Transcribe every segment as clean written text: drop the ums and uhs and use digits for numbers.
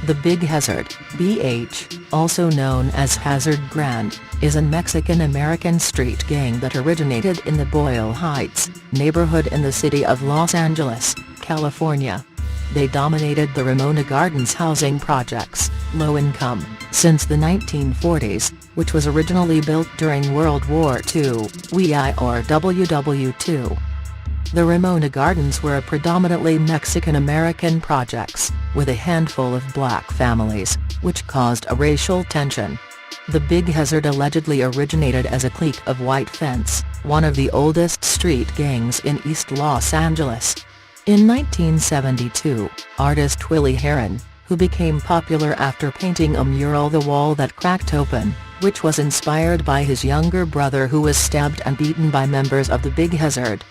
The Big Hazard, BH, also known as Hazard Grand, is a Mexican-American street gang that originated in the Boyle Heights neighborhood in the city of Los Angeles, California. They dominated the Ramona Gardens housing projects, low income, since the 1940s, which was originally built during World War II, or WW2. The Ramona Gardens were predominantly Mexican-American projects, with a handful of black families, which caused a racial tension. The Big Hazard allegedly originated as a clique of White Fence, one of the oldest street gangs in East Los Angeles. In 1972, artist Willie Heron, who became popular after painting a mural "The Wall That Cracked Open," which was inspired by his younger brother who was stabbed and beaten by members of the Big Hazard.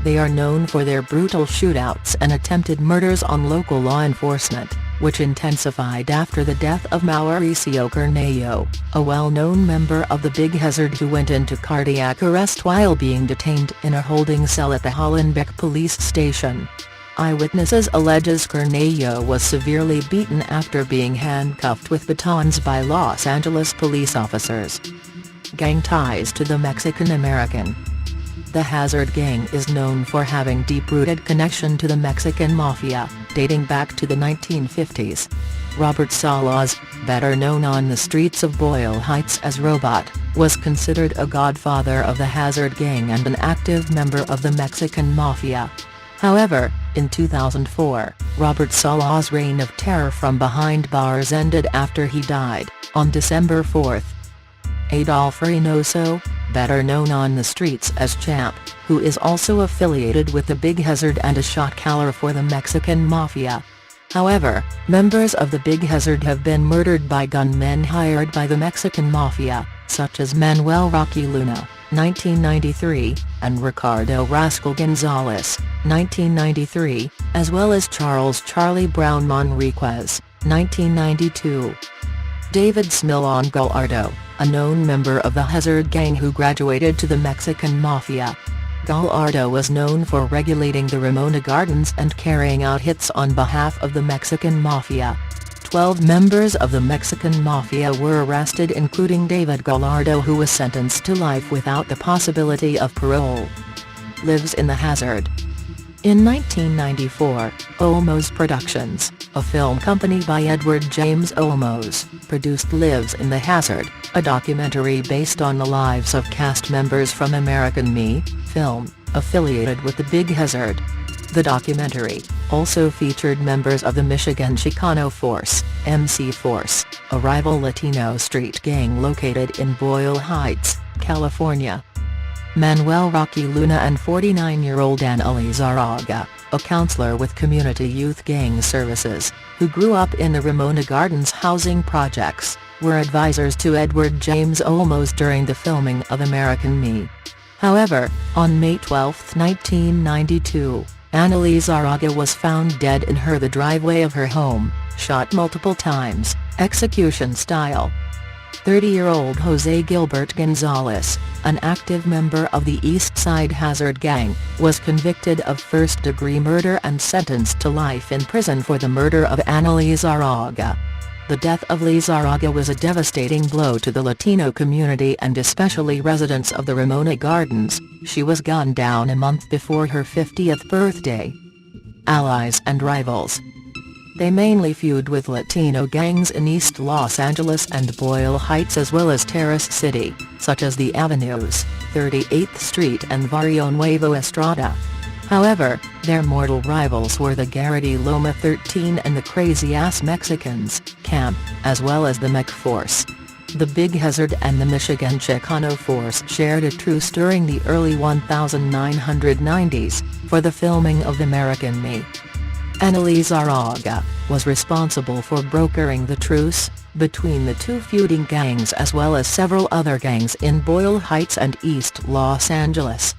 They are known for their brutal shootouts and attempted murders on local law enforcement, which intensified after the death of Mauricio Cornejo, a well-known member of the Big Hazard who went into cardiac arrest while being detained in a holding cell at the Hollenbeck police station. Eyewitnesses alleges Cornejo was severely beaten after being handcuffed with batons by Los Angeles police officers. Gang ties to the Mexican-American. The Hazard Gang is known for having deep-rooted connection to the Mexican Mafia, dating back to the 1950s. Robert Salas, better known on the streets of Boyle Heights as Robot, was considered a godfather of the Hazard Gang and an active member of the Mexican Mafia. However, in 2004, Robert Salas' reign of terror from behind bars ended after he died, on December 4. Adolfo Reynoso, better known on the streets as Champ, who is also affiliated with the Big Hazard and a shot caller for the Mexican Mafia. However, members of the Big Hazard have been murdered by gunmen hired by the Mexican Mafia, such as Manuel "Rocky" Luna, 1993, and Ricardo "Rascal" Gonzalez, 1993, as well as Charles "Charlie" Brown Manriquez, 1992. David Smilon Gallardo, a known member of the Hazard Gang who graduated to the Mexican Mafia. Gallardo was known for regulating the Ramona Gardens and carrying out hits on behalf of the Mexican Mafia. 12 members of the Mexican Mafia were arrested, including David Gallardo, who was sentenced to life without the possibility of parole. Lives in the Hazard. In 1994, Olmos Productions, a film company by Edward James Olmos, produced Lives in the Hazard, a documentary based on the lives of cast members from American Me film, affiliated with the Big Hazard. The documentary also featured members of the Michigan Chicano Force, MC Force, a rival Latino street gang located in Boyle Heights, California. Manuel "Rocky" Luna and 49-year-old Annalise Zaraga, a counselor with Community Youth Gang Services, who grew up in the Ramona Gardens housing projects, were advisors to Edward James Olmos during the filming of American Me. However, on May 12, 1992, Annalise Zaraga was found dead in the driveway of her home, shot multiple times, execution-style. 30-year-old Jose Gilbert Gonzalez, an active member of the East Side Hazard Gang, was convicted of first-degree murder and sentenced to life in prison for the murder of Annalise Zaraga. The death of Lizarraga was a devastating blow to the Latino community and especially residents of the Ramona Gardens. She was gunned down a month before her 50th birthday. Allies and rivals. They mainly feud with Latino gangs in East Los Angeles and Boyle Heights as well as Terrace City, such as the Avenues, 38th Street and Barrio Nuevo Estrada. However, their mortal rivals were the Garrity Loma 13 and the Crazy Ass Mexicans, Camp, as well as the Mech Force. The Big Hazard and the Michigan Chicano Force shared a truce during the early 1990s, for the filming of American Me. Annalise Zaraga was responsible for brokering the truce between the two feuding gangs as well as several other gangs in Boyle Heights and East Los Angeles.